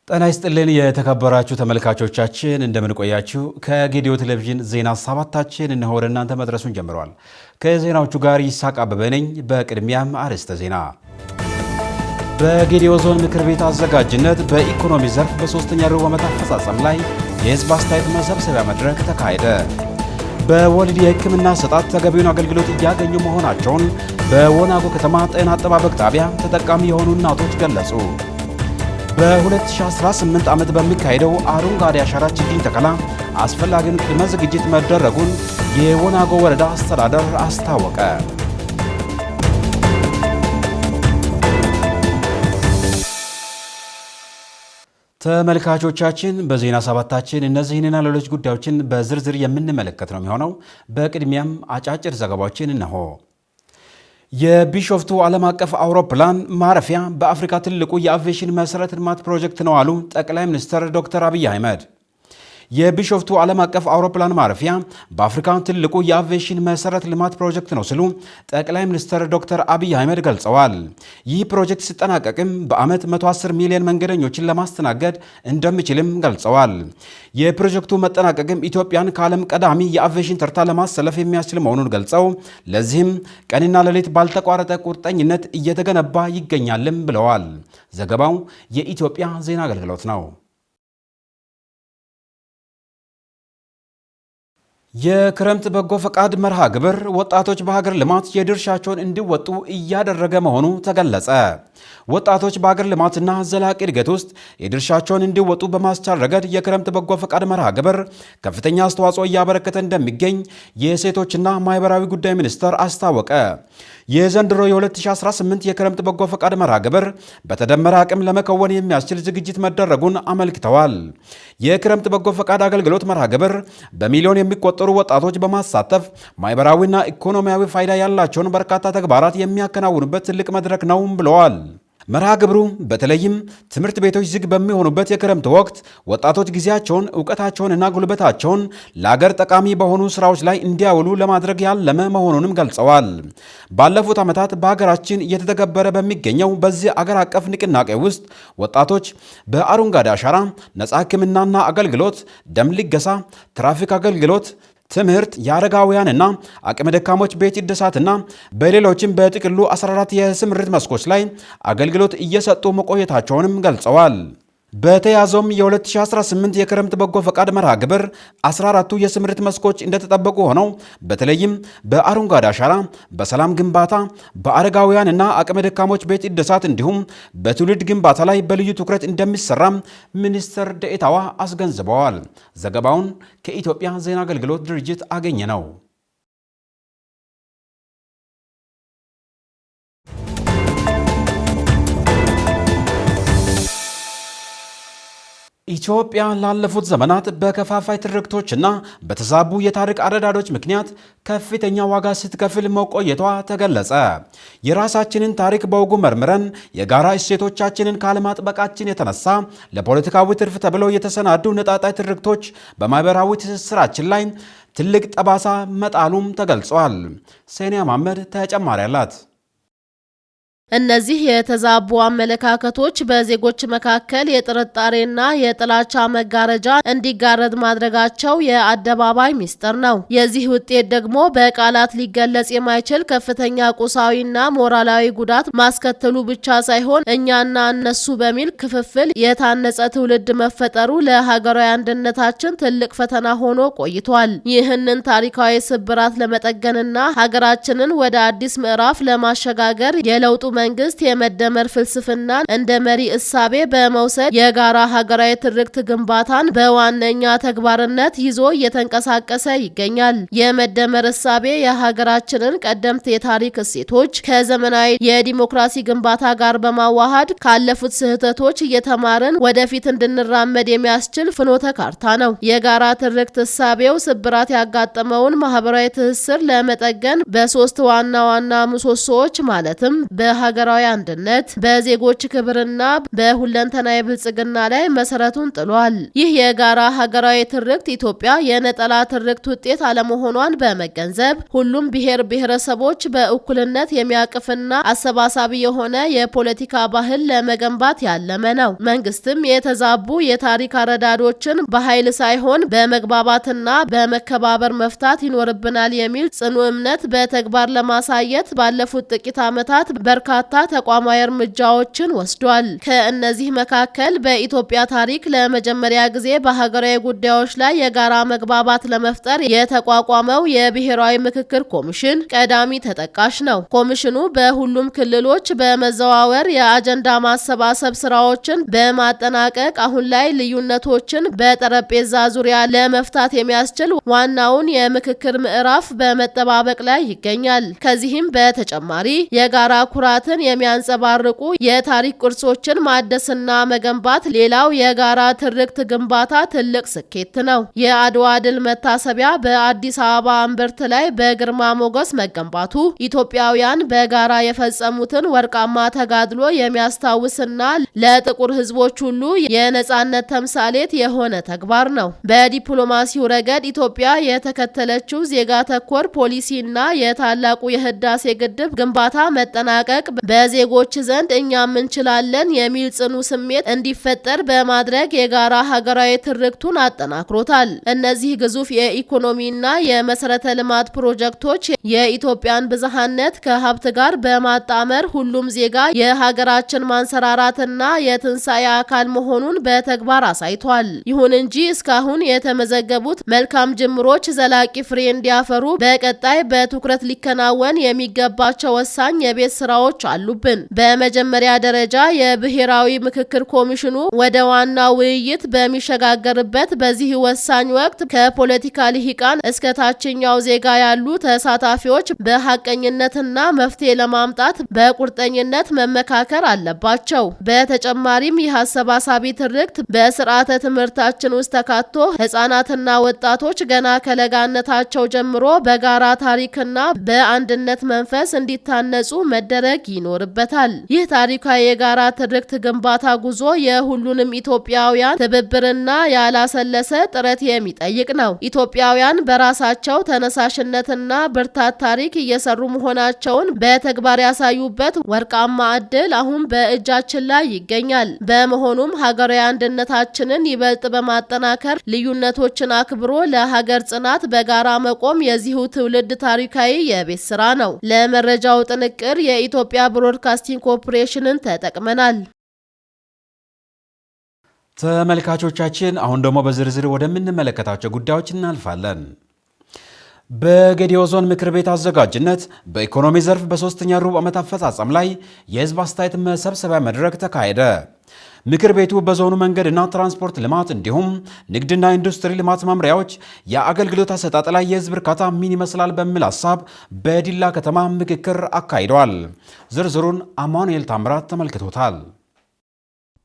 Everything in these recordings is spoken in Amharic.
ጤና ይስጥልን የተከበራችሁ ተመልካቾቻችን እንደምን ቆያችሁ? ከጌዲዮ ቴሌቪዥን ዜና ሰባታችን እነሆ ወደ እናንተ መድረሱን ጀምሯል። ከዜናዎቹ ጋር ይሳቅ አበበ ነኝ። በቅድሚያም አርዕስተ ዜና። በጌዲዮ ዞን ምክር ቤት አዘጋጅነት በኢኮኖሚ ዘርፍ በሶስተኛ ሩብ ዓመት አፈጻጸም ላይ የህዝብ አስተያየት መሰብሰቢያ መድረክ ተካሄደ። በወሊድ የሕክምና አሰጣጥ ተገቢውን አገልግሎት እያገኙ መሆናቸውን በወናጎ ከተማ ጤና አጠባበቅ ጣቢያ ተጠቃሚ የሆኑ እናቶች ገለጹ። በ2018 ዓመት በሚካሄደው አረንጓዴ አሻራ ችግኝ ተከላ አስፈላጊውን ቅድመ ዝግጅት መደረጉን የወናጎ ወረዳ አስተዳደር አስታወቀ። ተመልካቾቻችን በዜና ሰባታችን እነዚህንና ሌሎች ጉዳዮችን በዝርዝር የምንመለከት ነው የሚሆነው። በቅድሚያም አጫጭር ዘገባዎችን እነሆ። የቢሾፍቱ ዓለም አቀፍ አውሮፕላን ማረፊያ በአፍሪካ ትልቁ የአቪዬሽን መሰረተ ልማት ፕሮጀክት ነው አሉ ጠቅላይ ሚኒስትር ዶክተር አብይ አህመድ። የቢሾፍቱ ዓለም አቀፍ አውሮፕላን ማረፊያ በአፍሪካ ትልቁ የአቪዬሽን መሰረተ ልማት ፕሮጀክት ነው ሲሉ ጠቅላይ ሚኒስትር ዶክተር አብይ አህመድ ገልጸዋል። ይህ ፕሮጀክት ሲጠናቀቅም በዓመት 110 ሚሊዮን መንገደኞችን ለማስተናገድ እንደሚችልም ገልጸዋል። የፕሮጀክቱ መጠናቀቅም ኢትዮጵያን ከዓለም ቀዳሚ የአቪዬሽን ተርታ ለማሰለፍ የሚያስችል መሆኑን ገልጸው ለዚህም ቀንና ሌሊት ባልተቋረጠ ቁርጠኝነት እየተገነባ ይገኛልም ብለዋል። ዘገባው የኢትዮጵያ ዜና አገልግሎት ነው። የክረምት በጎ ፈቃድ መርሃ ግብር ወጣቶች በሀገር ልማት የድርሻቸውን እንዲወጡ እያደረገ መሆኑ ተገለጸ። ወጣቶች በሀገር ልማትና ዘላቂ እድገት ውስጥ የድርሻቸውን እንዲወጡ በማስቻል ረገድ የክረምት በጎ ፈቃድ መርሃ ግብር ከፍተኛ አስተዋጽኦ እያበረከተ እንደሚገኝ የሴቶችና ማህበራዊ ጉዳይ ሚኒስቴር አስታወቀ። የዘንድሮ የ2018 የክረምት በጎ ፈቃድ መርሃ ግብር በተደመረ አቅም ለመከወን የሚያስችል ዝግጅት መደረጉን አመልክተዋል። የክረምት በጎ ፈቃድ አገልግሎት መርሃ ግብር በሚሊዮን የሚቆጠሩ ወጣቶች በማሳተፍ ማህበራዊና ኢኮኖሚያዊ ፋይዳ ያላቸውን በርካታ ተግባራት የሚያከናውኑበት ትልቅ መድረክ ነው ብለዋል። መርሃ ግብሩ በተለይም ትምህርት ቤቶች ዝግ በሚሆኑበት የክረምት ወቅት ወጣቶች ጊዜያቸውን፣ እውቀታቸውንና ጉልበታቸውን ለአገር ጠቃሚ በሆኑ ስራዎች ላይ እንዲያውሉ ለማድረግ ያለመ መሆኑንም ገልጸዋል። ባለፉት ዓመታት በሀገራችን እየተተገበረ በሚገኘው በዚህ አገር አቀፍ ንቅናቄ ውስጥ ወጣቶች በአረንጓዴ አሻራ፣ ነጻ ሕክምናና አገልግሎት፣ ደም ልገሳ፣ ትራፊክ አገልግሎት፣ ትምህርት፣ የአረጋውያንና አቅመ ደካሞች ቤት እድሳትና በሌሎችም በጥቅሉ 14 የስምሪት መስኮች ላይ አገልግሎት እየሰጡ መቆየታቸውንም ገልጸዋል። በተያዘውም የ2018 የክረምት በጎ ፈቃድ መርሃ ግብር 14ቱ የስምሪት መስኮች እንደተጠበቁ ሆነው በተለይም በአረንጓዴ አሻራ፣ በሰላም ግንባታ፣ በአረጋውያንና አቅመ ደካሞች ቤት እድሳት እንዲሁም በትውልድ ግንባታ ላይ በልዩ ትኩረት እንደሚሰራም ሚኒስትር ዴኤታዋ አስገንዝበዋል። ዘገባውን ከኢትዮጵያ ዜና አገልግሎት ድርጅት አገኘ ነው። ኢትዮጵያ ላለፉት ዘመናት በከፋፋይ ትርክቶችና በተዛቡ የታሪክ አረዳዶች ምክንያት ከፍተኛ ዋጋ ስትከፍል መቆየቷ ተገለጸ። የራሳችንን ታሪክ በወጉ መርምረን የጋራ እሴቶቻችንን ካለማጥበቃችን የተነሳ ለፖለቲካዊ ትርፍ ተብለው የተሰናዱ ነጣጣይ ትርክቶች በማህበራዊ ትስስራችን ላይ ትልቅ ጠባሳ መጣሉም ተገልጿል። ሴኒያ መሐመድ ተጨማሪ አላት። እነዚህ የተዛቡ አመለካከቶች በዜጎች መካከል የጥርጣሬና የጥላቻ መጋረጃ እንዲጋረድ ማድረጋቸው የአደባባይ ሚስጥር ነው። የዚህ ውጤት ደግሞ በቃላት ሊገለጽ የማይችል ከፍተኛ ቁሳዊና ሞራላዊ ጉዳት ማስከተሉ ብቻ ሳይሆን እኛና እነሱ በሚል ክፍፍል የታነጸ ትውልድ መፈጠሩ ለሀገራዊ አንድነታችን ትልቅ ፈተና ሆኖ ቆይቷል። ይህንን ታሪካዊ ስብራት ለመጠገንና ሀገራችንን ወደ አዲስ ምዕራፍ ለማሸጋገር የለውጡ መንግስት የመደመር ፍልስፍናን እንደ መሪ እሳቤ በመውሰድ የጋራ ሀገራዊ ትርክት ግንባታን በዋነኛ ተግባርነት ይዞ እየተንቀሳቀሰ ይገኛል። የመደመር እሳቤ የሀገራችንን ቀደምት የታሪክ እሴቶች ከዘመናዊ የዲሞክራሲ ግንባታ ጋር በማዋሃድ ካለፉት ስህተቶች እየተማርን ወደፊት እንድንራመድ የሚያስችል ፍኖተ ካርታ ነው። የጋራ ትርክት እሳቤው ስብራት ያጋጠመውን ማህበራዊ ትስስር ለመጠገን በሶስት ዋና ዋና ምሰሶዎች ማለትም በሀገራዊ አንድነት፣ በዜጎች ክብርና በሁለንተናዊ ብልጽግና ላይ መሰረቱን ጥሏል። ይህ የጋራ ሀገራዊ ትርክት ኢትዮጵያ የነጠላ ትርክት ውጤት አለመሆኗን በመገንዘብ ሁሉም ብሔር ብሔረሰቦች በእኩልነት የሚያቅፍና አሰባሳቢ የሆነ የፖለቲካ ባህል ለመገንባት ያለመ ነው። መንግስትም የተዛቡ የታሪክ አረዳዶችን በኃይል ሳይሆን በመግባባትና በመከባበር መፍታት ይኖርብናል የሚል ጽኑ እምነት በተግባር ለማሳየት ባለፉት ጥቂት ዓመታት በርካታ ተቋማዊ እርምጃዎችን ወስዷል። ከእነዚህ መካከል በኢትዮጵያ ታሪክ ለመጀመሪያ ጊዜ በሀገራዊ ጉዳዮች ላይ የጋራ መግባባት ለመፍጠር የተቋቋመው የብሔራዊ ምክክር ኮሚሽን ቀዳሚ ተጠቃሽ ነው። ኮሚሽኑ በሁሉም ክልሎች በመዘዋወር የአጀንዳ ማሰባሰብ ስራዎችን በማጠናቀቅ አሁን ላይ ልዩነቶችን በጠረጴዛ ዙሪያ ለመፍታት የሚያስችል ዋናውን የምክክር ምዕራፍ በመጠባበቅ ላይ ይገኛል። ከዚህም በተጨማሪ የጋራ ኩራትን የሚያንጸባርቁ የታሪክ ቅርሶችን ማደስና መገንባት ሌላው የጋራ ትርክት ግንባታ ትልቅ ስኬት ነው። የአድዋ ድል መታሰቢያ በአዲስ አበባ እምብርት ላይ በግርማ ሞገስ መገንባቱ ኢትዮጵያውያን በጋራ የፈጸሙትን ወርቃማ ተጋድሎ የሚያስታውስና ለጥቁር ሕዝቦች ሁሉ የነጻነት ተምሳሌት የሆነ ተግባር ነው። በዲፕሎማሲው ረገድ ኢትዮጵያ የተከተለችው ዜጋ ተኮር ፖሊሲና የታላቁ የህዳሴ ግድብ ግንባታ መጠናቀቅ በዜጎች ዘንድ እኛም እንችላለን የሚል ጽኑ ስሜት እንዲፈጠር በማድረግ የጋራ ሀገራዊ ትርክቱን አጠናክሮታል። እነዚህ ግዙፍ የኢኮኖሚና የመሰረተ ልማት ፕሮጀክቶች የኢትዮጵያን ብዝሃነት ከሀብት ጋር በማጣመር ሁሉም ዜጋ የሀገራችን ማንሰራራትና የትንሳኤ አካል መሆኑን በተግባር አሳይቷል። ይሁን እንጂ እስካሁን የተመዘገቡት መልካም ጅምሮች ዘላቂ ፍሬ እንዲያፈሩ በቀጣይ በትኩረት ሊከናወን የሚገባቸው ወሳኝ የቤት ስራዎች አሉብን። በመጀመሪያ ደረጃ የብሔራዊ ምክክር ኮሚሽኑ ወደ ዋና ውይይት በሚሸጋገርበት በዚህ ወሳኝ ወቅት ከፖለቲካ ልሂቃን እስከ ታችኛው ዜጋ ያሉ ተሳታፊዎች በሐቀኝነትና መፍትሄ ለማምጣት በቁርጠኝነት መመካከር አለባቸው። በተጨማሪም ይህ አሰባሳቢ ትርክት በስርዓተ ትምህርታችን ውስጥ ተካቶ ህጻናትና ወጣቶች ገና ከለጋነታቸው ጀምሮ በጋራ ታሪክና በአንድነት መንፈስ እንዲታነጹ መደረግ ይኖርበታል። ይህ ታሪካዊ የጋራ ትርክት ግንባታ ጉዞ የሁሉንም ኢትዮጵያውያን ትብብርና ያላሰለሰ ጥረት የሚጠይቅ ነው። ኢትዮጵያውያን በራሳቸው ተነሳሽነትና ብርታት ታሪክ እየሰሩ መሆናቸውን በተግባር ያሳዩበት ወርቃማ ዕድል አሁን በእጃችን ላይ ይገኛል። በመሆኑም ሀገራዊ አንድነታችንን ይበልጥ በማጠናከር ልዩነቶችን አክብሮ ለሀገር ጽናት በጋራ መቆም የዚሁ ትውልድ ታሪካዊ የቤት ስራ ነው። ለመረጃው ጥንቅር የኢትዮጵያ ብሮድካስቲንግ ኮርፖሬሽንን ተጠቅመናል። ተመልካቾቻችን አሁን ደግሞ በዝርዝር ወደምንመለከታቸው ጉዳዮች እናልፋለን። በጌዲዮ ዞን ምክር ቤት አዘጋጅነት በኢኮኖሚ ዘርፍ በሶስተኛ ሩብ ዓመት አፈጻጸም ላይ የህዝብ አስተያየት መሰብሰቢያ መድረክ ተካሄደ። ምክር ቤቱ በዞኑ መንገድና ትራንስፖርት ልማት እንዲሁም ንግድና ኢንዱስትሪ ልማት መምሪያዎች የአገልግሎት አሰጣጥ ላይ የህዝብ እርካታ ምን ይመስላል በሚል ሀሳብ በዲላ ከተማ ምክክር አካሂደዋል። ዝርዝሩን አማኑኤል ታምራት ተመልክቶታል።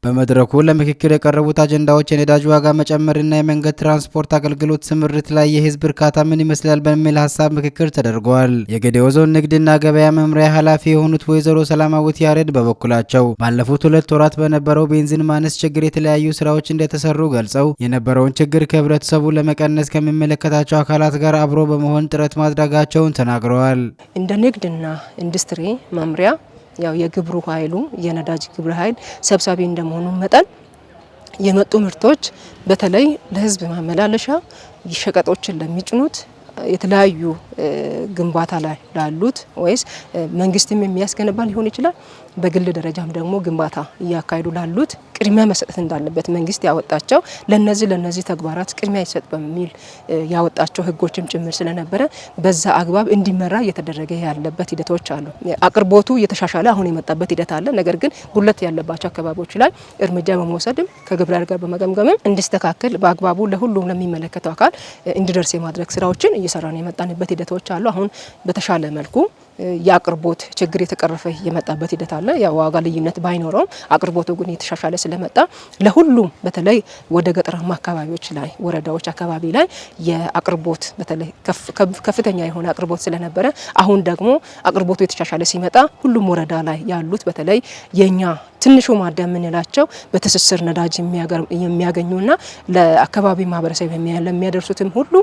በመድረኩ ለምክክር የቀረቡት አጀንዳዎች የነዳጅ ዋጋ መጨመርና የመንገድ ትራንስፖርት አገልግሎት ስምሪት ላይ የህዝብ እርካታ ምን ይመስላል በሚል ሀሳብ ምክክር ተደርጓል። የጌዴኦ ዞን ንግድና ገበያ መምሪያ ኃላፊ የሆኑት ወይዘሮ ሰላማዊት ያሬድ በበኩላቸው ባለፉት 2 ወራት በነበረው ቤንዚን ማነስ ችግር የተለያዩ ስራዎች እንደተሰሩ ገልጸው የነበረውን ችግር ከህብረተሰቡ ለመቀነስ ከሚመለከታቸው አካላት ጋር አብሮ በመሆን ጥረት ማድረጋቸውን ተናግረዋል። እንደ ንግድና ኢንዱስትሪ መምሪያ ያው የግብሩ ኃይሉ የነዳጅ ግብር ኃይል ሰብሳቢ እንደመሆኑ መጠን የመጡ ምርቶች በተለይ ለህዝብ ማመላለሻ ሸቀጦችን ለሚጭኑት የተለያዩ ግንባታ ላይ ላሉት ወይስ መንግስትም የሚያስገነባ ሊሆን ይችላል፣ በግል ደረጃም ደግሞ ግንባታ እያካሄዱ ላሉት ቅድሚያ መስጠት እንዳለበት መንግስት ያወጣቸው ለነዚህ ተግባራት ቅድሚያ ይሰጥ በሚል ያወጣቸው ህጎችም ጭምር ስለነበረ በዛ አግባብ እንዲመራ እየተደረገ ያለበት ሂደቶች አሉ። አቅርቦቱ እየተሻሻለ አሁን የመጣበት ሂደት አለ። ነገር ግን ጉድለት ያለባቸው አካባቢዎች ላይ እርምጃ በመውሰድም ከግብር ኃይል ጋር በመገምገምም እንዲስተካከል በአግባቡ ለሁሉም ለሚመለከተው አካል እንዲደርስ የማድረግ ስራዎችን እየሰራን የመጣንበት ሂደቶች አሉ። አሁን በተሻለ መልኩ የአቅርቦት ችግር የተቀረፈ የመጣበት ሂደት አለ። ያው ዋጋ ልዩነት ባይኖረውም አቅርቦቱ ግን የተሻሻለ ስለመጣ ለሁሉም በተለይ ወደ ገጠራማ አካባቢዎች ላይ ወረዳዎች አካባቢ ላይ የአቅርቦት በተለይ ከፍተኛ የሆነ አቅርቦት ስለነበረ አሁን ደግሞ አቅርቦቱ የተሻሻለ ሲመጣ ሁሉም ወረዳ ላይ ያሉት በተለይ የኛ ትንሹ ማደያ የምንላቸው በትስስር ነዳጅ የሚያገኙና ለአካባቢ ማህበረሰብ ለሚያደርሱትም ሁሉ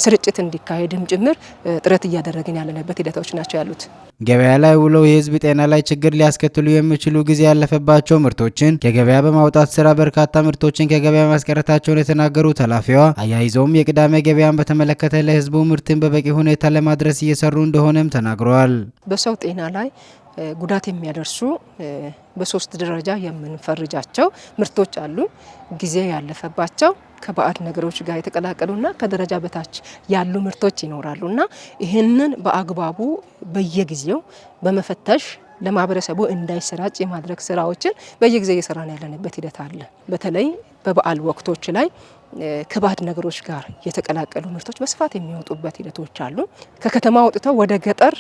ስርጭት እንዲካሄድም ጭምር ጥረት እያደረግን ያለንበት ሂደቶች ናቸው ያሉት። ገበያ ላይ ውለው የህዝብ ጤና ላይ ችግር ሊያስከትሉ የሚችሉ ጊዜ ያለፈባቸው ምርቶችን ከገበያ በማውጣት ስራ በርካታ ምርቶችን ከገበያ ማስቀረታቸውን የተናገሩት ኃላፊዋ አያይዘውም የቅዳሜ ገበያን በተመለከተ ለህዝቡ ምርትን በበቂ ሁኔታ ለማድረስ እየሰሩ እንደሆነም ተናግረዋል። በሰው ጤና ላይ ጉዳት የሚያደርሱ በሶስት ደረጃ የምንፈርጃቸው ምርቶች አሉ። ጊዜ ያለፈባቸው ከባዕድ ነገሮች ጋር የተቀላቀሉና ከደረጃ በታች ያሉ ምርቶች ይኖራሉና ይህንን በአግባቡ በየጊዜው በመፈተሽ ለማህበረሰቡ እንዳይሰራጭ የማድረግ ስራዎችን በየጊዜው እየሰራን ያለንበት ሂደት አለ። በተለይ በበዓል ወቅቶች ላይ ከባዕድ ነገሮች ጋር የተቀላቀሉ ምርቶች በስፋት የሚወጡበት ሂደቶች አሉ። ከከተማ ወጥተው ወደ ገጠር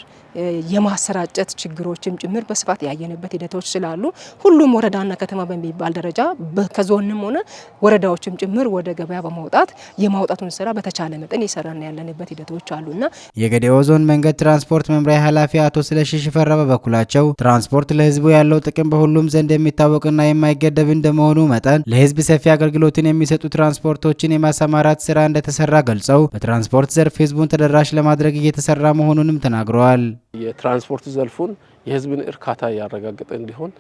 የማሰራጨት ችግሮችም ጭምር በስፋት ያየንበት ሂደቶች ስላሉ ሁሉም ወረዳና ከተማ በሚባል ደረጃ ከዞንም ሆነ ወረዳዎችም ጭምር ወደ ገበያ በማውጣት የማውጣቱን ስራ በተቻለ መጠን እየሰራን ያለንበት ሂደቶች አሉና የጌዴኦ ዞን መንገድ ትራንስፖርት መምሪያ ኃላፊ አቶ ስለሺ ሽፈራ በበኩላቸው ትራንስፖርት ለህዝቡ ያለው ጥቅም በሁሉም ዘንድ የሚታወቅና የማይገደብ እንደመሆኑ መጠን ለህዝብ ሰፊ አገልግሎትን የሚሰጡ ትራንስፖርቶችን የማሰማራት ስራ እንደተሰራ ገልጸው በትራንስፖርት ዘርፍ ህዝቡን ተደራሽ ለማድረግ እየተሰራ መሆኑንም ተናግረዋል። የትራንስፖርት ዘርፉን የህዝብን እርካታ ያረጋገጠ እንዲሆን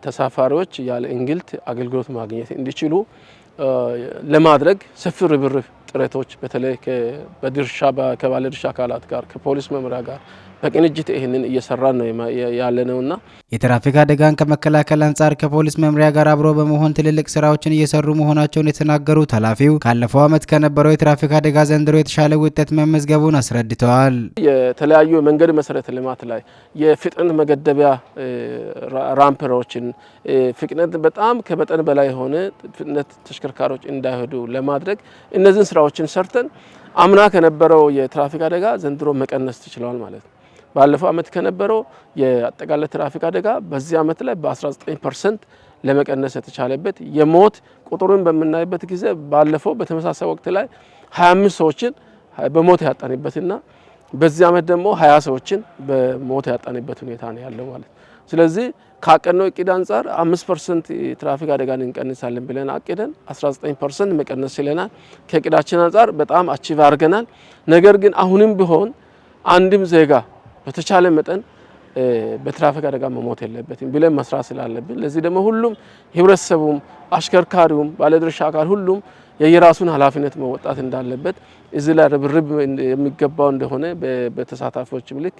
ተሳፋሪዎች ያለ እንግልት አገልግሎት ማግኘት እንዲችሉ ለማድረግ ሰፊ ርብርብ ጥረቶች በተለይ ከባለድርሻ አካላት ጋር ከፖሊስ መምሪያ ጋር በቅንጅት ይህንን እየሰራን ነው ያለነውና የትራፊክ አደጋን ከመከላከል አንጻር ከፖሊስ መምሪያ ጋር አብሮ በመሆን ትልልቅ ስራዎችን እየሰሩ መሆናቸውን የተናገሩት ኃላፊው ካለፈው ዓመት ከነበረው የትራፊክ አደጋ ዘንድሮ የተሻለ ውጤት መመዝገቡን አስረድተዋል። የተለያዩ መንገድ መሰረተ ልማት ላይ የፍጥነት መገደቢያ ራምፐሮችን ፍጥነት በጣም ከመጠን በላይ የሆነ ፍጥነት ተሽከርካሪዎች እንዳይሄዱ ለማድረግ እነዚህን ስራዎችን ሰርተን አምና ከነበረው የትራፊክ አደጋ ዘንድሮ መቀነስ ተችሏል ማለት ነው። ባለፈው ዓመት ከነበረው የአጠቃላይ ትራፊክ አደጋ በዚህ ዓመት ላይ በ19% ለመቀነስ የተቻለበት የሞት ቁጥሩን በምናይበት ጊዜ ባለፈው በተመሳሳይ ወቅት ላይ 25 ሰዎችን በሞት ያጣንበትና በዚህ ዓመት ደግሞ 20 ሰዎችን በሞት ያጣንበት ሁኔታ ነው ያለው ማለት። ስለዚህ ካቀነው እቅድ አንጻር 5% የትራፊክ አደጋን እንቀንሳለን ብለን አቅደን 19% መቀነስ ችለናል። ከእቅዳችን አንጻር በጣም አቺቭ አድርገናል። ነገር ግን አሁንም ቢሆን አንድም ዜጋ በተቻለ መጠን በትራፊክ አደጋ መሞት የለበትም ብለን መስራት ስላለብን ለዚህ ደግሞ ሁሉም ህብረተሰቡም አሽከርካሪውም ባለድርሻ አካል ሁሉም የየራሱን ኃላፊነት መወጣት እንዳለበት እዚህ ላይ ርብርብ የሚገባው እንደሆነ በተሳታፊዎች ምልክ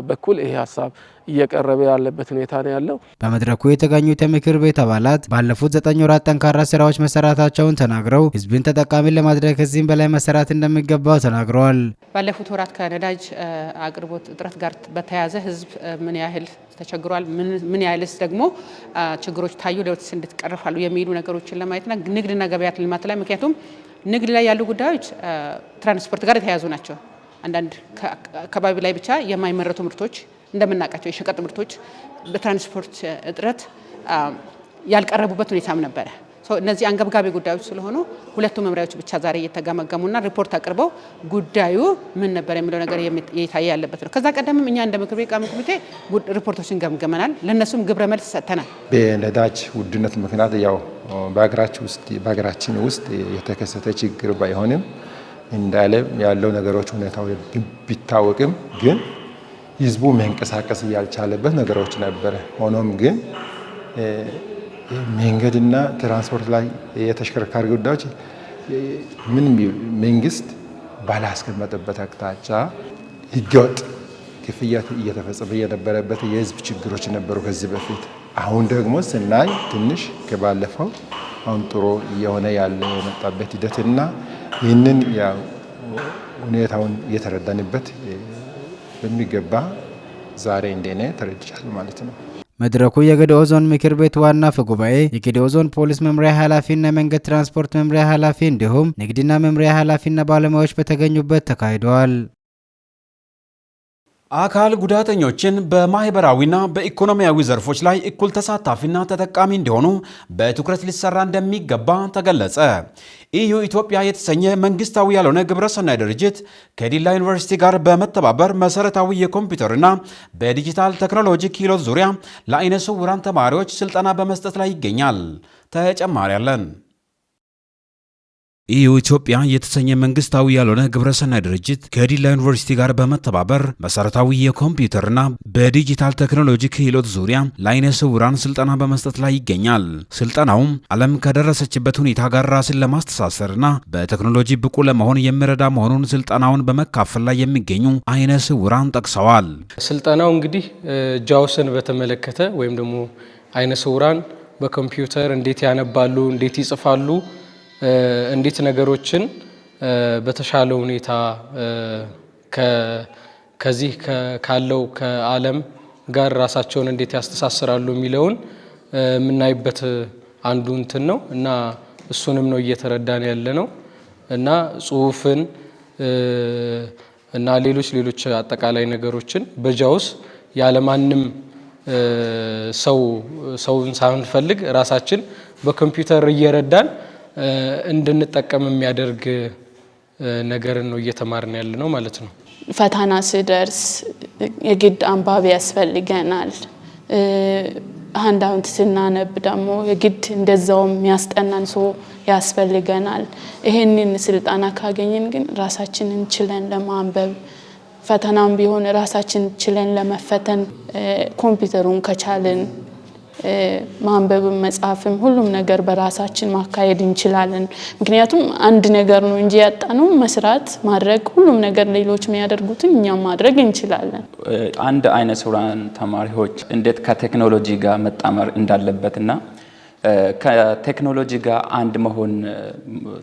በኩል ይሄ ሀሳብ እየቀረበ ያለበት ሁኔታ ነው ያለው። በመድረኩ የተገኙት የምክር ቤት አባላት ባለፉት 9 ወራት ጠንካራ ስራዎች መሰራታቸውን ተናግረው ህዝብን ተጠቃሚ ለማድረግ ከዚህም በላይ መሰራት እንደሚገባው ተናግረዋል። ባለፉት ወራት ከነዳጅ አቅርቦት እጥረት ጋር በተያያዘ ህዝብ ምን ያህል ተቸግሯል፣ ምን ያህልስ ደግሞ ችግሮች ታዩ ለውጥስ እንድትቀርፋሉ የሚሉ ነገሮችን ለማየትና ንግድና ገበያ ልማት ላይ ምክንያቱም ንግድ ላይ ያሉ ጉዳዮች ትራንስፖርት ጋር የተያያዙ ናቸው። አንዳንድ አካባቢ ላይ ብቻ የማይመረቱ ምርቶች እንደምናውቃቸው የሸቀጥ ምርቶች በትራንስፖርት እጥረት ያልቀረቡበት ሁኔታም ነበረ። እነዚህ አንገብጋቢ ጉዳዮች ስለሆኑ ሁለቱ መምሪያዎች ብቻ ዛሬ እየተገመገሙና ሪፖርት አቅርበው ጉዳዩ ምን ነበር የሚለው ነገር እየታየ ያለበት ነው። ከዛ ቀደምም እኛ እንደ ምክር ቤት ኮሚቴ ሪፖርቶችን ገምገመናል። ለነሱም ግብረ መልስ ሰጥተናል። በነዳጅ ውድነት ምክንያት ያው በሀገራችን ውስጥ የተከሰተ ችግር ባይሆንም እንደ ዓለም ያለው ነገሮች ሁኔታው ቢታወቅም ግን ህዝቡ መንቀሳቀስ ያልቻለበት ነገሮች ነበረ። ሆኖም ግን መንገድና ትራንስፖርት ላይ የተሽከርካሪ ጉዳዮች ምን መንግስት ባላስቀመጠበት አቅጣጫ ህገወጥ ክፍያ እየተፈጸመ የነበረበት የህዝብ ችግሮች ነበሩ ከዚህ በፊት። አሁን ደግሞ ስናይ ትንሽ ከባለፈው አሁን ጥሩ እየሆነ ያለ የመጣበት ሂደትና ይህንን ያው ሁኔታውን እየተረዳንበት በሚገባ ዛሬ እንደኔ ተረድቻለሁ ማለት ነው። መድረኩ የጌዴኦ ዞን ምክር ቤት ዋና አፈ ጉባኤ፣ የጌዴኦ ዞን ፖሊስ መምሪያ ኃላፊና የመንገድ ትራንስፖርት መምሪያ ኃላፊ እንዲሁም ንግድና መምሪያ ኃላፊና ባለሙያዎች በተገኙበት ተካሂደዋል። አካል ጉዳተኞችን በማህበራዊና በኢኮኖሚያዊ ዘርፎች ላይ እኩል ተሳታፊና ተጠቃሚ እንዲሆኑ በትኩረት ሊሰራ እንደሚገባ ተገለጸ። ኢዩ ኢትዮጵያ የተሰኘ መንግስታዊ ያልሆነ ግብረሰናይ ድርጅት ከዲላ ዩኒቨርሲቲ ጋር በመተባበር መሰረታዊ የኮምፒውተርና በዲጂታል ቴክኖሎጂ ክህሎት ዙሪያ ለአይነ ስውራን ተማሪዎች ስልጠና በመስጠት ላይ ይገኛል። ተጨማሪ አለን። ኢዩ ኢትዮጵያ የተሰኘ መንግስታዊ ያልሆነ ግብረሰናይ ድርጅት ከዲላ ዩኒቨርሲቲ ጋር በመተባበር መሰረታዊ የኮምፒውተርና በዲጂታል ቴክኖሎጂ ክህሎት ዙሪያ ለአይነ ስውራን ስልጠና በመስጠት ላይ ይገኛል። ስልጠናውም ዓለም ከደረሰችበት ሁኔታ ጋር ራስን ለማስተሳሰርና በቴክኖሎጂ ብቁ ለመሆን የሚረዳ መሆኑን ስልጠናውን በመካፈል ላይ የሚገኙ አይነ ስውራን ጠቅሰዋል። ስልጠናው እንግዲህ ጃውስን በተመለከተ ወይም ደግሞ አይነ ስውራን በኮምፒውተር እንዴት ያነባሉ፣ እንዴት ይጽፋሉ፣ እንዴት ነገሮችን በተሻለ ሁኔታ ከዚህ ካለው ከዓለም ጋር ራሳቸውን እንዴት ያስተሳስራሉ የሚለውን የምናይበት አንዱ እንትን ነው እና እሱንም ነው እየተረዳን ያለ ነው እና ጽሁፍን እና ሌሎች አጠቃላይ ነገሮችን በጃውስ ያለማንም ሰውን ሳንፈልግ ራሳችን በኮምፒውተር እየረዳን እንድንጠቀም የሚያደርግ ነገርን ነው እየተማርን ያለ ነው ማለት ነው። ፈተና ሲደርስ የግድ አንባቢ ያስፈልገናል። ሃንዳውት ስናነብ ደግሞ የግድ እንደዛው የሚያስጠናን ሰው ያስፈልገናል። ይሄንን ስልጠና ካገኘን ግን ራሳችንን ችለን ለማንበብ ፈተናም ቢሆን ራሳችንን ችለን ለመፈተን ኮምፒውተሩን ከቻልን ማንበብም መጻፍም ሁሉም ነገር በራሳችን ማካሄድ እንችላለን። ምክንያቱም አንድ ነገር ነው እንጂ ያጣነው መስራት ማድረግ ሁሉም ነገር ሌሎች የሚያደርጉትን እኛም ማድረግ እንችላለን። አንድ አይነ ስውራን ተማሪዎች እንዴት ከቴክኖሎጂ ጋር መጣመር እንዳለበትና ከቴክኖሎጂ ጋር አንድ መሆን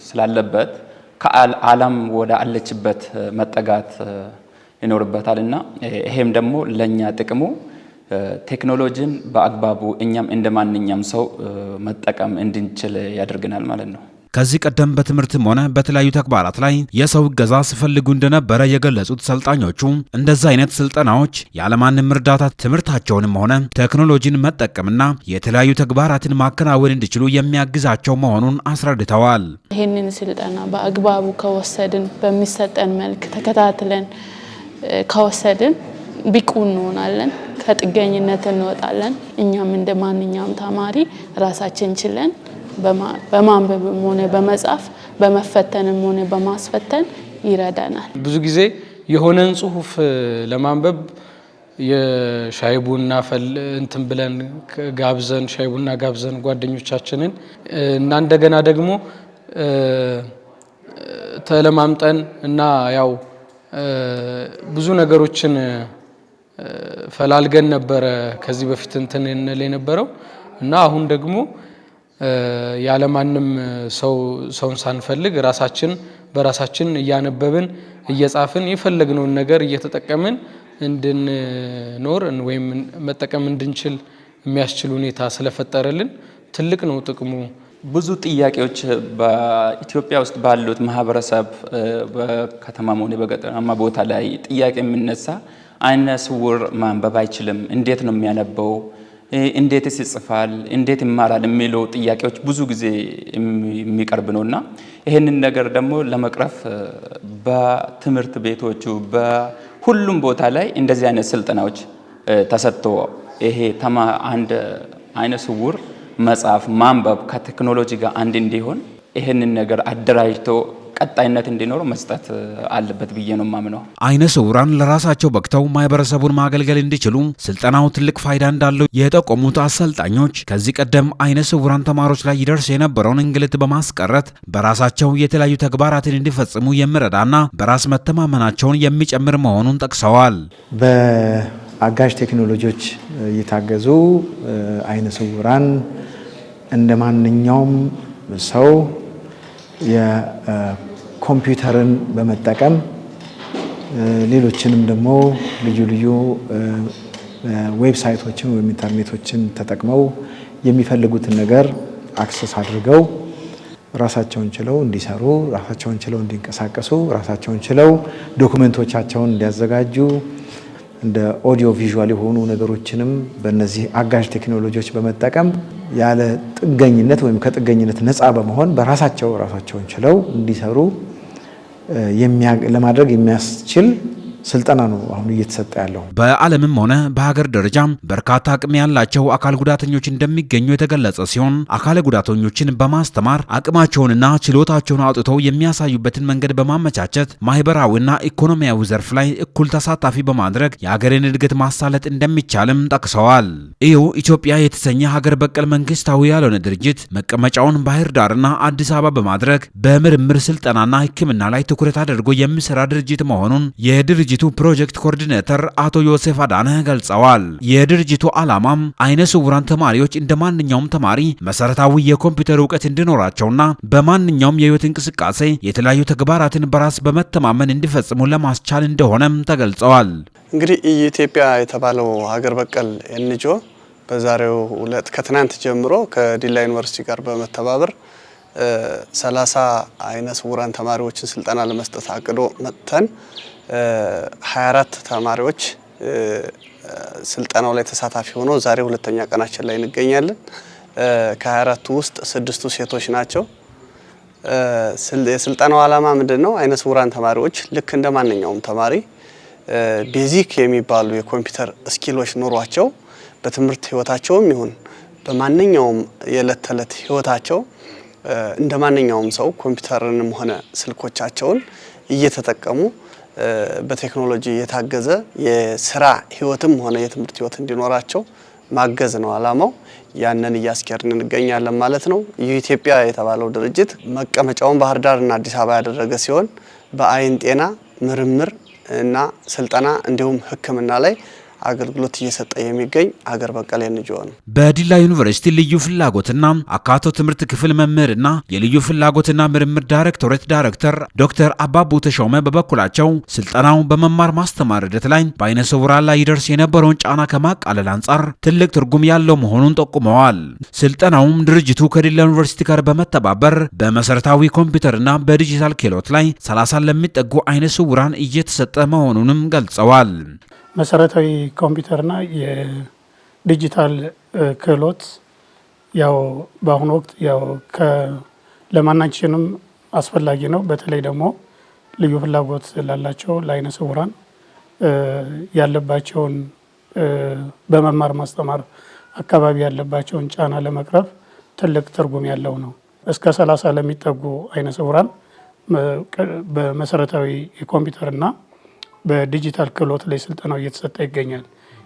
ስላለበት ከዓለም ወደ አለችበት መጠጋት ይኖርበታልና ይሄም ደግሞ ለኛ ጥቅሙ ቴክኖሎጂን በአግባቡ እኛም እንደማንኛውም ሰው መጠቀም እንድንችል ያደርገናል ማለት ነው። ከዚህ ቀደም በትምህርትም ሆነ በተለያዩ ተግባራት ላይ የሰው እገዛ ሲፈልጉ እንደነበረ የገለጹት ሰልጣኞቹ እንደዚህ አይነት ስልጠናዎች ያለማንም እርዳታ ትምህርታቸውንም ሆነ ቴክኖሎጂን መጠቀምና የተለያዩ ተግባራትን ማከናወን እንዲችሉ የሚያግዛቸው መሆኑን አስረድተዋል። ይህንን ስልጠና በአግባቡ ከወሰድን በሚሰጠን መልክ ተከታትለን ከወሰድን ብቁ እንሆናለን፣ ከጥገኝነት እንወጣለን። እኛም እንደ ማንኛውም ተማሪ ራሳችን ችለን በማንበብም ሆነ በመጻፍ በመፈተንም ሆነ በማስፈተን ይረዳናል። ብዙ ጊዜ የሆነን ጽሁፍ ለማንበብ የሻይ ቡና እንትን ብለን ጋብዘን ሻይ ቡና ጋብዘን ጓደኞቻችንን እና እንደገና ደግሞ ተለማምጠን እና ያው ብዙ ነገሮችን ፈላልገን ነበረ ከዚህ በፊት እንትን እንል የነበረው እና አሁን ደግሞ ያለማንም ሰውን ሳንፈልግ በራሳችን እያነበብን እየጻፍን የፈለግነውን ነገር እየተጠቀምን እንድንኖር ወይም መጠቀም እንድንችል የሚያስችል ሁኔታ ስለፈጠረልን ትልቅ ነው ጥቅሙ። ብዙ ጥያቄዎች በኢትዮጵያ ውስጥ ባሉት ማህበረሰብ በከተማም ሆነ በገጠራማ ቦታ ላይ ጥያቄ የሚነሳ አይነ ስውር ማንበብ አይችልም፣ እንዴት ነው የሚያነበው፣ እንዴትስ ይጽፋል፣ እንዴት ይማራል የሚሉ ጥያቄዎች ብዙ ጊዜ የሚቀርብ ነውና ይሄንን ነገር ደግሞ ለመቅረፍ በትምህርት ቤቶቹ በሁሉም ቦታ ላይ እንደዚህ አይነት ስልጠናዎች ተሰጥቶ ይሄ አንድ አይነ ስውር መጻፍ ማንበብ ከቴክኖሎጂ ጋር አንድ እንዲሆን ይሄንን ነገር አደራጅቶ ቀጣይነት እንዲኖር መስጠት አለበት ብዬ ነው ማምነው። አይነ ስውራን ለራሳቸው በቅተው ማህበረሰቡን ማገልገል እንዲችሉ ስልጠናው ትልቅ ፋይዳ እንዳለው የጠቆሙት አሰልጣኞች ከዚህ ቀደም አይነ ስውራን ተማሪዎች ላይ ይደርስ የነበረውን እንግልት በማስቀረት በራሳቸው የተለያዩ ተግባራትን እንዲፈጽሙ የሚረዳና በራስ መተማመናቸውን የሚጨምር መሆኑን ጠቅሰዋል። በአጋዥ ቴክኖሎጂዎች እየታገዙ አይነ ስውራን እንደ ማንኛውም ሰው የኮምፒውተርን በመጠቀም ሌሎችንም ደግሞ ልዩ ዌብሳይቶችን ወይም ኢንተርኔቶችን ተጠቅመው የሚፈልጉትን ነገር አክሰስ አድርገው ራሳቸውን ችለው እንዲሰሩ፣ ራሳቸውን ችለው እንዲንቀሳቀሱ፣ ራሳቸውን ችለው ዶኩሜንቶቻቸውን እንዲያዘጋጁ እንደ ኦዲዮ ቪዥዋል የሆኑ ነገሮችንም በእነዚህ አጋዥ ቴክኖሎጂዎች በመጠቀም ያለ ጥገኝነት ወይም ከጥገኝነት ነፃ በመሆን ራሳቸውን ችለው እንዲሰሩ ለማድረግ የሚያስችል ስልጠና ነው አሁን እየተሰጠ ያለው። በዓለምም ሆነ በሀገር ደረጃ በርካታ አቅም ያላቸው አካል ጉዳተኞች እንደሚገኙ የተገለጸ ሲሆን አካል ጉዳተኞችን በማስተማር አቅማቸውንና ችሎታቸውን አውጥተው የሚያሳዩበትን መንገድ በማመቻቸት ማህበራዊና ኢኮኖሚያዊ ዘርፍ ላይ እኩል ተሳታፊ በማድረግ የሀገርን እድገት ማሳለጥ እንደሚቻልም ጠቅሰዋል። ይኸው ኢትዮጵያ የተሰኘ ሀገር በቀል መንግስታዊ ያልሆነ ድርጅት መቀመጫውን ባህር ዳርና አዲስ አበባ በማድረግ በምርምር ስልጠናና ሕክምና ላይ ትኩረት አድርጎ የሚሰራ ድርጅት መሆኑን የድርጅቱ ፕሮጀክት ኮኦርዲኔተር አቶ ዮሴፍ አዳነ ገልጸዋል። የድርጅቱ ዓላማም አይነ ስውራን ተማሪዎች እንደ ማንኛውም ተማሪ መሰረታዊ የኮምፒውተር እውቀት እንዲኖራቸውና በማንኛውም የህይወት እንቅስቃሴ የተለያዩ ተግባራትን በራስ በመተማመን እንዲፈጽሙ ለማስቻል እንደሆነም ተገልጸዋል። እንግዲህ ኢትዮጵያ የተባለው ሀገር በቀል ኤንጂኦ በዛሬው ዕለት ከትናንት ጀምሮ ከዲላ ዩኒቨርሲቲ ጋር በመተባበር 30 አይነ ስውራን ተማሪዎችን ስልጠና ለመስጠት አቅዶ መጥተን 24 ተማሪዎች ስልጠናው ላይ ተሳታፊ ሆኖ ዛሬ ሁለተኛ ቀናችን ላይ እንገኛለን። ከ24ቱ ውስጥ 6ቱ ሴቶች ናቸው። የስልጠናው ዓላማ ምንድነው? አይነ ስውራን ተማሪዎች ልክ እንደ ማንኛውም ተማሪ ቤዚክ የሚባሉ የኮምፒውተር ስኪሎች ኖሯቸው በትምህርት ህይወታቸውም ይሁን በማንኛውም የዕለት ተዕለት ህይወታቸው እንደ ማንኛውም ሰው ኮምፒውተርንም ሆነ ስልኮቻቸውን እየተጠቀሙ በቴክኖሎጂ የታገዘ የስራ ህይወትም ሆነ የትምህርት ህይወት እንዲኖራቸው ማገዝ ነው ዓላማው። ያንን እያስከርን እንገኛለን ማለት ነው። ኢትዮጵያ የተባለው ድርጅት መቀመጫውን ባህር ዳርና አዲስ አበባ ያደረገ ሲሆን በአይን ጤና ምርምር እና ስልጠና እንዲሁም ሕክምና ላይ አገልግሎት እየሰጠ የሚገኝ ሀገር በቀል ኤንጂኦ ነው። በዲላ ዩኒቨርሲቲ ልዩ ፍላጎትና አካቶ ትምህርት ክፍል መምህርና የልዩ ፍላጎትና ምርምር ዳይሬክቶሬት ዳይሬክተር ዶክተር አባቡ ተሾመ በበኩላቸው ስልጠናው በመማር ማስተማር ሂደት ላይ በአይነ ስውራን ላይ ይደርስ የነበረውን ጫና ከማቃለል አንጻር ትልቅ ትርጉም ያለው መሆኑን ጠቁመዋል። ስልጠናውም ድርጅቱ ከዲላ ዩኒቨርሲቲ ጋር በመተባበር በመሰረታዊ ኮምፒውተርና በዲጂታል ክህሎት ላይ 30 ለሚጠጉ አይነ ስውራን እየተሰጠ መሆኑንም ገልጸዋል። መሰረታዊ ኮምፒውተርና የዲጂታል ክህሎት ያው በአሁኑ ወቅት ያው ለማናችንም አስፈላጊ ነው። በተለይ ደግሞ ልዩ ፍላጎት ላላቸው ለአይነ ስውራን ያለባቸውን በመማር ማስተማር አካባቢ ያለባቸውን ጫና ለመቅረፍ ትልቅ ትርጉም ያለው ነው። እስከ 30 ለሚጠጉ አይነ ስውራን በመሰረታዊ የኮምፒውተርና በዲጂታል ክህሎት ላይ ስልጠናው እየተሰጠ ይገኛል።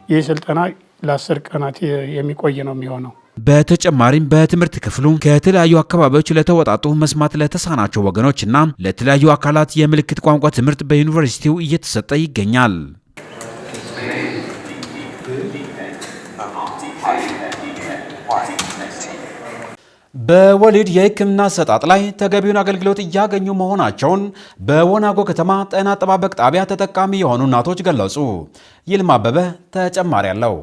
ይህ ስልጠና ለ10 ቀናት የሚቆይ ነው የሚሆነው። በተጨማሪም በትምህርት ክፍሉ ከተለያዩ አካባቢዎች ለተወጣጡ መስማት ለተሳናቸው ወገኖችና ለተለያዩ አካላት የምልክት ቋንቋ ትምህርት በዩኒቨርሲቲው እየተሰጠ ይገኛል። በወሊድ የሕክምና አሰጣጥ ላይ ተገቢውን አገልግሎት እያገኙ መሆናቸውን በወናጎ ከተማ ጤና አጠባበቅ ጣቢያ ተጠቃሚ የሆኑ እናቶች ገለጹ። ይልማ አበበ ተጨማሪ አለው።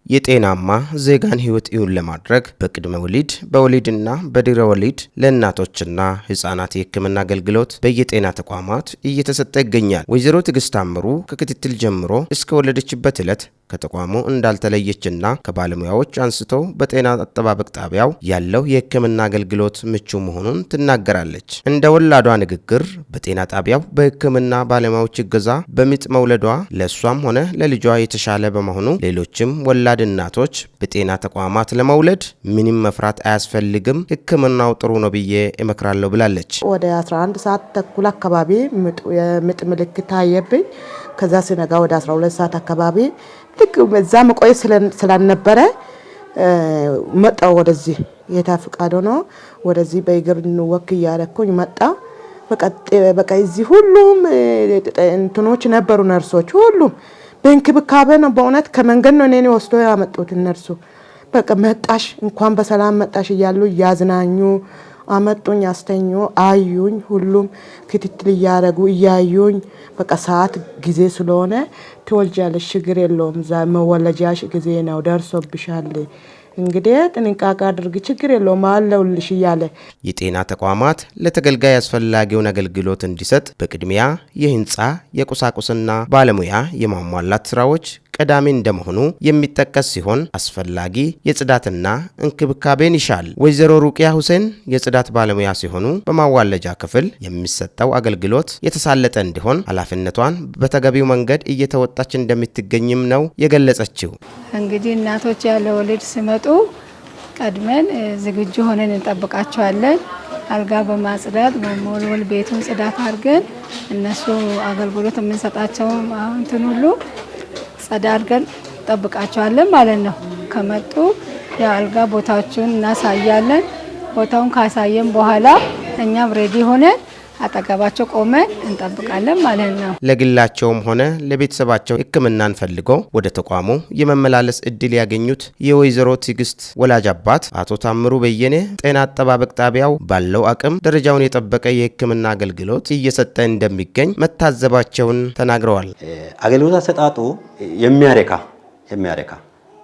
የጤናማ ዜጋን ህይወት እውን ለማድረግ በቅድመ ወሊድ በወሊድና በድህረ ወሊድ ለእናቶችና ህጻናት የህክምና አገልግሎት በየጤና ተቋማት እየተሰጠ ይገኛል። ወይዘሮ ትዕግስት ታምሩ ከክትትል ጀምሮ እስከ ወለደችበት ዕለት ከተቋሙ እንዳልተለየችና ከባለሙያዎች አንስቶ በጤና አጠባበቅ ጣቢያው ያለው የህክምና አገልግሎት ምቹ መሆኑን ትናገራለች። እንደ ወላዷ ንግግር በጤና ጣቢያው በህክምና ባለሙያዎች እገዛ በምጥ መውለዷ ለእሷም ሆነ ለልጇ የተሻለ በመሆኑ ሌሎችም ወላድ እናቶች በጤና ተቋማት ለመውለድ ምንም መፍራት አያስፈልግም፣ ህክምናው ጥሩ ነው ብዬ እመክራለሁ ብላለች። ወደ 11 ሰዓት ተኩል አካባቢ የምጥ ምልክት ታየብኝ። ከዛ ሲነጋ ወደ 12 ሰዓት አካባቢ ልክ እዛ መቆየት ስላልነበረ መጣው ወደዚህ የታ ፍቃድ ሆኖ ወደዚህ በእግር ወክ እያደረኩኝ መጣ። በቃ እዚህ ሁሉም እንትኖች ነበሩ፣ ነርሶች ሁሉም በእንክብካቤ ነው። በእውነት ከመንገድ ነው እኔን ወስዶ ያመጡት እነርሱ። በቃ መጣሽ እንኳን በሰላም መጣሽ እያሉ እያዝናኙ አመጡኝ፣ አስተኙ፣ አዩኝ። ሁሉም ክትትል እያደረጉ እያዩኝ በቃ ሰዓት ጊዜ ስለሆነ ትወልጃለሽ፣ ችግር የለውም፣ መወለጃሽ ጊዜ ነው፣ ደርሶብሻል እንግዲህ ጥንቃቄ አድርግ ችግር የለውም አለውልሽ እያለ የጤና ተቋማት ለተገልጋይ አስፈላጊውን አገልግሎት እንዲሰጥ በቅድሚያ የህንፃ የቁሳቁስና ባለሙያ የማሟላት ስራዎች ቀዳሚ እንደመሆኑ የሚጠቀስ ሲሆን አስፈላጊ የጽዳትና እንክብካቤን ይሻል። ወይዘሮ ሩቂያ ሁሴን የጽዳት ባለሙያ ሲሆኑ በማዋለጃ ክፍል የሚሰጠው አገልግሎት የተሳለጠ እንዲሆን ኃላፊነቷን በተገቢው መንገድ እየተወጣች እንደምትገኝም ነው የገለጸችው። እንግዲህ እናቶች ያለ ወሊድ ሲመጡ ቀድመን ዝግጁ ሆነን እንጠብቃቸዋለን። አልጋ በማጽዳት በመወልወል ቤቱን ጽዳት አድርገን እነሱ አገልግሎት የምንሰጣቸው እንትን ሁሉ ጸዳ አድርገን እንጠብቃቸዋለን ማለት ነው። ከመጡ የአልጋ ቦታዎቹን እናሳያለን። ቦታውን ካሳየን በኋላ እኛም ሬዲ ሆነን አጠገባቸው ቆመን እንጠብቃለን ማለት ነው። ለግላቸውም ሆነ ለቤተሰባቸው ሕክምናን ፈልገው ወደ ተቋሙ የመመላለስ እድል ያገኙት የወይዘሮ ትዕግስት ወላጅ አባት አቶ ታምሩ በየነ ጤና አጠባበቅ ጣቢያው ባለው አቅም ደረጃውን የጠበቀ የሕክምና አገልግሎት እየሰጠ እንደሚገኝ መታዘባቸውን ተናግረዋል። አገልግሎት አሰጣጡ የሚያረካ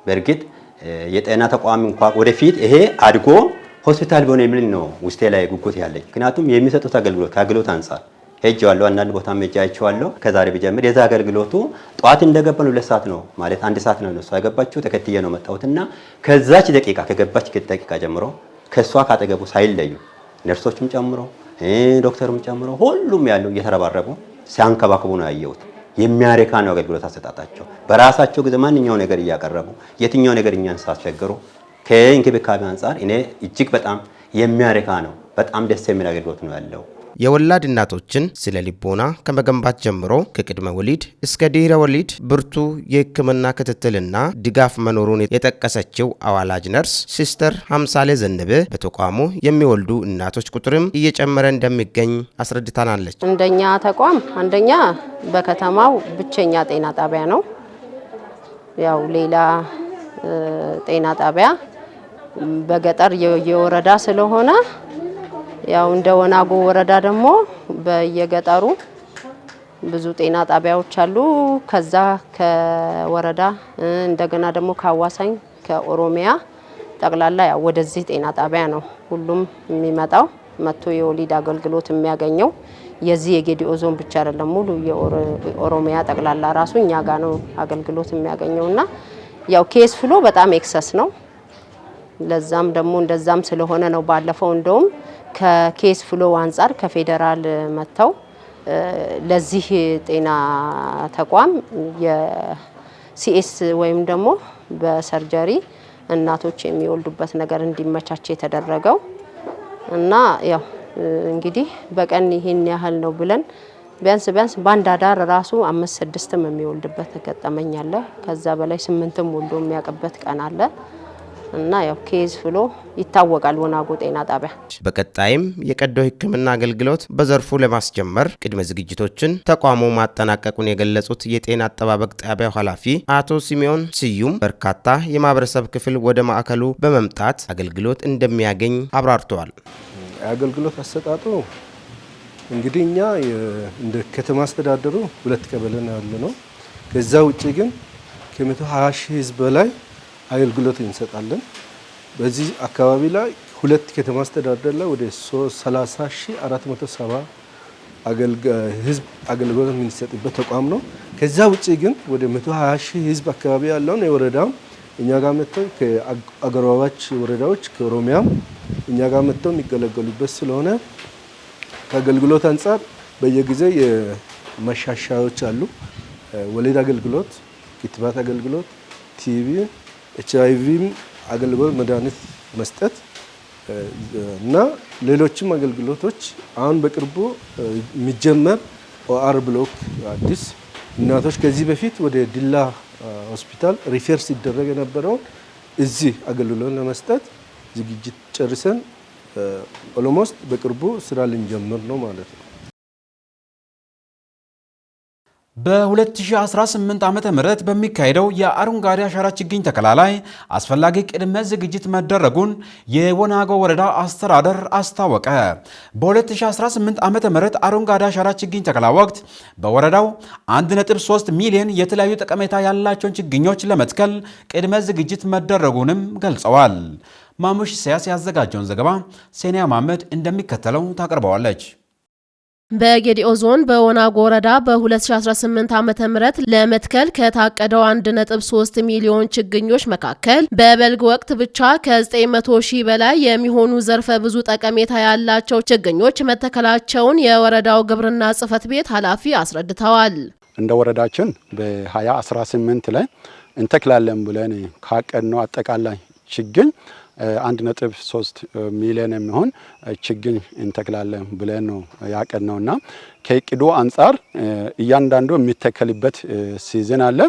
በእርግጥ የጤና ተቋም እንኳን ወደፊት ይሄ አድጎ ሆስፒታል ቢሆን የሚል ነው ውስጤ ላይ ጉጉት ያለኝ። ምክንያቱም የሚሰጡት ከአገልግሎት አንፃር ሄጄዋለሁ፣ አንዳንድ ቦታም ሄጃቸዋለሁ። ከዛሬ ቢጀምር የዛ አገልግሎቱ ጠዋት እንደገባን 2 ሰዓት ነው ማለት 1 ሰዓት ነው እሷ ያገባችው ተከትዬ ነው መጣሁትና ከዛች ደቂቃ ከገባች ደቂቃ ጀምሮ ከሷ ካጠገቡ ሳይለዩ ነርሶችም ጨምሮ ዶክተሩም ጨምሮ ሁሉም ያለው እየተረባረቡ ሲያንከባክቡ ነው ያየሁት። የሚያረካ ነው አገልግሎት አሰጣጣቸው። በራሳቸው ጊዜ ማንኛው ነገር እያቀረቡ የትኛው ነገር እኛን ሳስቸግሩ ከእንክብካቤ አንፃር እኔ እጅግ በጣም የሚያረካ ነው። በጣም ደስ የሚል አገልግሎት ነው ያለው። የወላድ እናቶችን ስለ ልቦና ከመገንባት ጀምሮ ከቅድመ ወሊድ እስከ ድህረ ወሊድ ብርቱ የሕክምና ክትትልና ድጋፍ መኖሩን የጠቀሰችው አዋላጅ ነርስ ሲስተር ሀምሳሌ ዘነበ በተቋሙ የሚወልዱ እናቶች ቁጥርም እየጨመረ እንደሚገኝ አስረድታናለች። እንደኛ ተቋም አንደኛ በከተማው ብቸኛ ጤና ጣቢያ ነው። ያው ሌላ ጤና ጣቢያ በገጠር የወረዳ ስለሆነ ያው እንደ ወናጎ ወረዳ ደግሞ በየገጠሩ ብዙ ጤና ጣቢያዎች አሉ። ከዛ ከወረዳ እንደገና ደግሞ ከአዋሳኝ ከኦሮሚያ ጠቅላላ ያው ወደዚህ ጤና ጣቢያ ነው ሁሉም የሚመጣው መጥቶ የወሊድ አገልግሎት የሚያገኘው። የዚህ የጌዲኦ ዞን ብቻ አይደለም ሙሉ የኦሮሚያ ጠቅላላ ራሱ እኛ ጋር ነው አገልግሎት የሚያገኘውና ያው ኬስ ፍሎ በጣም ኤክሰስ ነው። ለዛም ደግሞ እንደዛም ስለሆነ ነው ባለፈው እንደውም ከኬስ ፍሎ አንፃር ከፌደራል መተው ለዚህ ጤና ተቋም የሲኤስ ወይም ደግሞ በሰርጀሪ እናቶች የሚወልዱበት ነገር እንዲመቻች የተደረገው እና ያው እንግዲህ በቀን ይሄን ያህል ነው ብለን ቢያንስ ባንድ አዳር ራሱ 5-6 የሚወልድበት ገጠመኝ አለ። ከዛ በላይ 8ም ወልዶ የሚያቀበት ቀን አለ እና ያው ኬዝ ፍሎ ይታወቃል ወናጎ ጤና ጣቢያ። በቀጣይም የቀዶ ሕክምና አገልግሎት በዘርፉ ለማስጀመር ቅድመ ዝግጅቶችን ተቋሙ ማጠናቀቁን የገለጹት የጤና አጠባበቅ ጣቢያው ኃላፊ አቶ ሲሚዮን ስዩም በርካታ የማህበረሰብ ክፍል ወደ ማዕከሉ በመምጣት አገልግሎት እንደሚያገኝ አብራርተዋል። አገልግሎት አሰጣጡ እንግዲህ እኛ እንደ ከተማ አስተዳደሩ 2 ቀበሌ ነው። ከዛ ውጪ ግን ከ120 ሺህ ህዝብ በላይ አገልግሎት እንሰጣለን። በዚህ አካባቢ ላይ 2 ከተማ አስተዳደር ላይ ወደ 30470 ህዝብ አገልግሎት የሚሰጥበት ተቋም ነው። ከዛ ውጪ ግን ወደ 120 ሺህ ህዝብ አካባቢ ያለውን የወረዳው እኛ ጋር መጥተው ከአጎራባች ወረዳዎች ከኦሮሚያም እኛ ጋር መጥተው የሚገለገሉበት ስለሆነ ከአገልግሎት አንፃር በየጊዜው የመሻሻያዎች አሉ። ወሊድ አገልግሎት፣ ክትባት አገልግሎት፣ ቲቪ፣ HIV አገልግሎት፣ መድኃኒት መስጠት እና ሌሎችም አገልግሎቶች አሁን በቅርቡ የሚጀመር OR ብሎክ አዲስ እናቶች ከዚህ በፊት ወደ ዲላ ሆስፒታል ሪፌር ሲደረግ የነበረው እዚህ አገልግሎት ለመስጠት ዝግጅት ጨርሰን ኦሎሞስት በቅርቡ ስራ ልንጀምር ነው ማለት ነው። በ2018 ዓመተ ምህረት በሚካሄደው የአረንጓዴ አሻራ ችግኝ ተከላ ላይ አስፈላጊ ቅድመ ዝግጅት መደረጉን የወናጎ ወረዳ አስተዳደር አስታወቀ። በ2018 ዓመተ ምህረት አረንጓዴ አሻራ ችግኝ ተከላ ወቅት በወረዳው 1.3 ሚሊዮን የተለያዩ ጠቀሜታ ያላቸውን ችግኞች ለመትከል ቅድመ ዝግጅት መደረጉንም ገልጸዋል። ማሙሽ ሲያስ ያዘጋጀውን ዘገባ ሴኒያ መሐመድ እንደሚከተለው ታቀርበዋለች። በጌዲኦ ዞን በወናጎ ወረዳ በ2018 ዓመተ ምህረት ለመትከል ከታቀደው 1.3 ሚሊዮን ችግኞች መካከል በበልግ ወቅት ብቻ ከ900 ሺህ በላይ የሚሆኑ ዘርፈ ብዙ ጠቀሜታ ያላቸው ችግኞች መተከላቸውን የወረዳው ግብርና ጽሕፈት ቤት ኃላፊ አስረድተዋል። እንደ ወረዳችን በ2018 ላይ እንተክላለን ብለን ካቀድነው አጠቃላይ ችግኝ 1.3 ሚሊዮን የሚሆን ችግኝ እንተክላለን ብለን ነው ያቀድነውና ከእቅዱ አንጻር እያንዳንዱ የሚተከልበት ሲዝን አለ።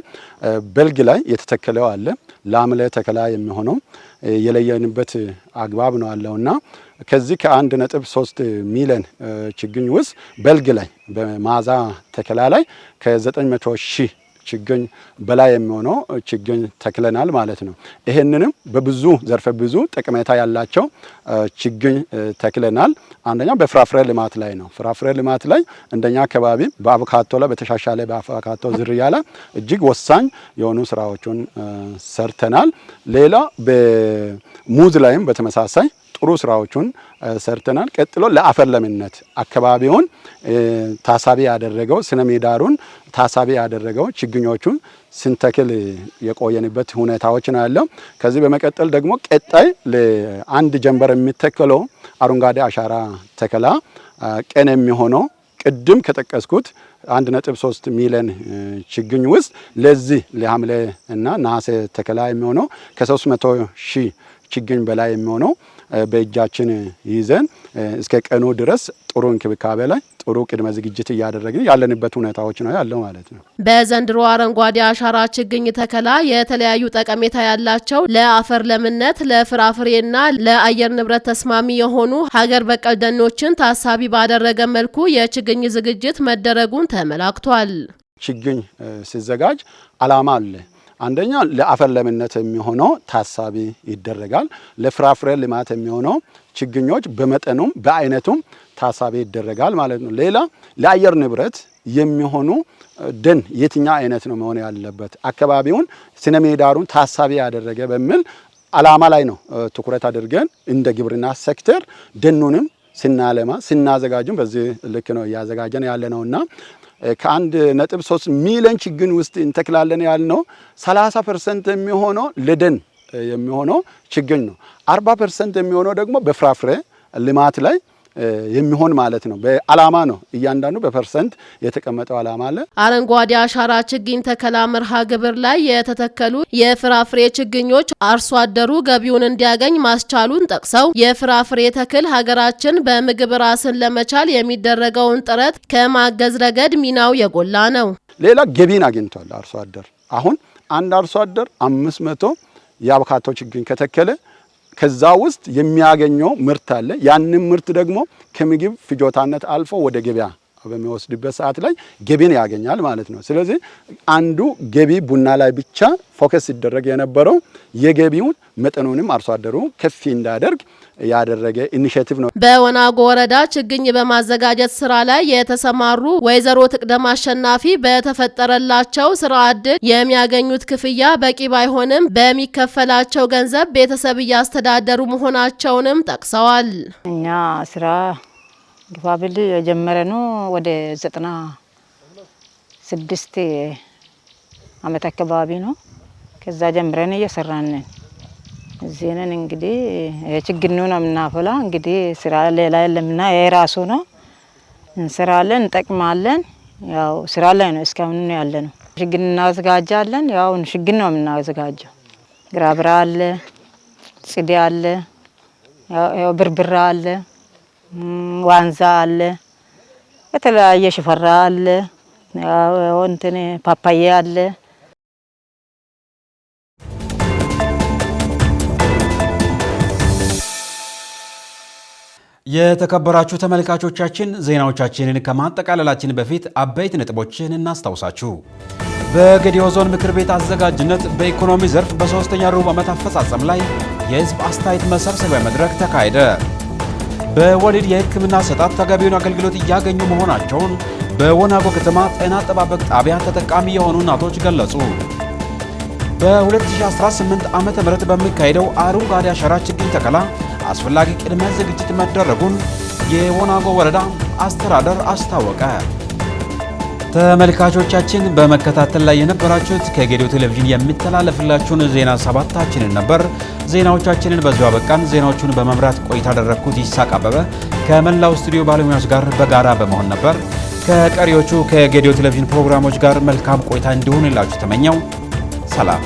በልግ ላይ የተተከለው አለ። ለሐምሌ ተከላ የሚሆነው የለየንበት አግባብ ነው አለውና ከዚህ ከ1.3 ሚሊዮን ችግኝ ውስጥ በልግ ላይ በማዛ ተከላ ላይ ከ900 ሺህ ችግኝ በላይ የሚሆነው ችግኝ ተክለናል ማለት ነው። ይሄንንም በብዙ ዘርፈ ብዙ ጠቀሜታ ያላቸው ችግኝ ተክለናል። አንደኛው በፍራፍሬ ልማት ላይ ነው። ፍራፍሬ ልማት ላይ እንደኛ አካባቢ በአቮካዶ ላይ በተሻሻለ በአቮካዶ ዝርያ ላይ እጅግ ወሳኝ የሆኑ ስራዎችን ሰርተናል። ሌላ በሙዝ ላይም በተመሳሳይ ጥሩ ስራዎችን ሰርተናል። ቀጥሎ ለአፈር ለምነት አካባቢውን ታሳቢ ያደረገው ስነ ምህዳሩን ታሳቢ ያደረገው ችግኞቹን ስንተክል የቆየንበት ሁኔታዎች ነው ያለው። ከዚህ በመቀጠል ደግሞ ቀጣይ ለአንድ ጀንበር የሚተከለው አረንጓዴ አሻራ ተከላ ቀን የሚሆነው ቅድም ከጠቀስኩት 1.3 ሚሊዮን ችግኝ ውስጥ ለዚህ ለሐምሌ እና ነሐሴ ተከላ የሚሆነው ከ300 ሺህ ችግኝ በላይ የሚሆነው በእጃችን ይዘን እስከ ቀኑ ድረስ ጥሩ እንክብካቤ ላይ ጥሩ ቅድመ ዝግጅት እያደረግን ያለንበት ሁኔታዎች ነው ያለው ማለት ነው። በዘንድሮ አረንጓዴ አሻራ ችግኝ ተከላ የተለያዩ ጠቀሜታ ያላቸው ለአፈር ለምነት፣ ለፍራፍሬና ለአየር ንብረት ተስማሚ የሆኑ ሀገር በቀል ደኖችን ታሳቢ ባደረገ መልኩ የችግኝ ዝግጅት መደረጉን ተመላክቷል። ችግኝ ሲዘጋጅ ዓላማ አለ። አንደኛ ለአፈር ለምነት የሚሆነው ታሳቢ ይደረጋል። ለፍራፍሬ ልማት የሚሆነው ችግኞች በመጠኑም በአይነቱም ታሳቢ ይደረጋል ማለት ነው። ሌላ ለአየር ንብረት የሚሆኑ ደን የትኛ አይነት ነው መሆን ያለበት አካባቢውን ስነ ምህዳሩን ታሳቢ ያደረገ በሚል ዓላማ ላይ ነው ትኩረት አድርገን እንደ ግብርና ሴክተር ደኑንም ስናለማ ስናዘጋጅም በዚህ ልክ ነው እያዘጋጀን ያለ ነውና ከ1.3 ሚሊዮን ችግኝ ውስጥ እንተክላለን ያልነው 30% የሚሆነው ለደን የሚሆነው ችግኝ ነው። 40% የሚሆነው ደግሞ በፍራፍሬ ልማት ላይ የሚሆን ማለት ነው። በዓላማ ነው እያንዳንዱ በፐርሰንት የተቀመጠው ዓላማ አለ። አረንጓዴ አሻራ ችግኝ ተከላ መርሃ ግብር ላይ የተተከሉ የፍራፍሬ ችግኞች አርሶ አደሩ ገቢውን እንዲያገኝ ማስቻሉን ጠቅሰው የፍራፍሬ ተክል ሀገራችን በምግብ ራስን ለመቻል የሚደረገውን ጥረት ከማገዝ ረገድ ሚናው የጎላ ነው። ሌላ ገቢን አግኝቷል አርሶ አደር። አሁን አንድ አርሶ አደር 500 የአቮካዶ ችግኝ ከተከለ ከዛ ውስጥ የሚያገኘው ምርት አለ። ያንን ምርት ደግሞ ከምግብ ፍጆታነት አልፎ ወደ ገበያ በሚወስድበት ሰዓት ላይ ገቢን ያገኛል ማለት ነው። ስለዚህ አንዱ ገቢ ቡና ላይ ብቻ ፎከስ ሲደረግ የነበረው የገቢውን መጠኑንም አርሶ አደሩ ከፍ እንዳደርግ ያደረገ ኢኒሼቲቭ ነው። በወናጎ ወረዳ ችግኝ በማዘጋጀት ስራ ላይ የተሰማሩ ወይዘሮ ትቅደም አሸናፊ በተፈጠረላቸው ስራ ዕድል የሚያገኙት ክፍያ በቂ ባይሆንም በሚከፈላቸው ገንዘብ ቤተሰብ እያስተዳደሩ መሆናቸውንም ጠቅሰዋል። እኛ ስራ ግፋብል የጀመረ ነው ወደ 96 ዓመት አካባቢ ነው። ከዛ ጀምረን እየሰራን እዚህ ነን። እንግዲህ ችግኙን ነው የምናፈላ። እንግዲህ ስራ ሌላ የለምና የራሱ ነው እንሰራለን፣ እንጠቅማለን። ያው ስራ ላይ ነው እስካሁን ነው ያለ ነው። ችግኝ እናዘጋጃለን። ያው ችግኝ ነው የምናዘጋጀው። ግራብራ አለ፣ ጽዴ አለ፣ ያው ብርብራ አለ፣ ዋንዛ አለ፣ የተለያየ ሽፈራ አለ፣ ያው እንትን ፓፓያ አለ። የተከበራችሁ ተመልካቾቻችን ዜናዎቻችንን ከማጠቃለላችን በፊት አበይት ነጥቦችን እናስታውሳችሁ። በጌዲዮ ዞን ምክር ቤት አዘጋጅነት በኢኮኖሚ ዘርፍ በ3ኛ ሩብ ዓመት አፈጻጸም ላይ የህዝብ አስተያየት መሰብሰቢያ መድረክ ተካሄደ። በወሊድ የሕክምና አሰጣጥ ተገቢውን አገልግሎት እያገኙ መሆናቸውን በወናጎ ከተማ ጤና አጠባበቅ ጣቢያ ተጠቃሚ የሆኑ እናቶች ገለጹ። በ2018 ዓ.ም በሚካሄደው አረንጓዴ አሻራ ችግኝ ተከላ አስፈላጊ ቅድመ ዝግጅት መደረጉን የወናጎ ወረዳ አስተዳደር አስታወቀ። ተመልካቾቻችን በመከታተል ላይ የነበራችሁት ከጌዲዮ ቴሌቪዥን የሚተላለፍላችሁን ዜና ሰባታችንን ነበር። ዜናዎቻችንን በዚሁ አበቃን። ዜናዎቹን በመምራት ቆይታ ያደረግኩት ይሳቅ አበበ ከመላው ስቱዲዮ ባለሙያዎች ጋር በጋራ በመሆን ነበር። ከቀሪዎቹ ከጌዲዮ ቴሌቪዥን ፕሮግራሞች ጋር መልካም ቆይታ እንዲሆንላችሁ ተመኘው። ሰላም።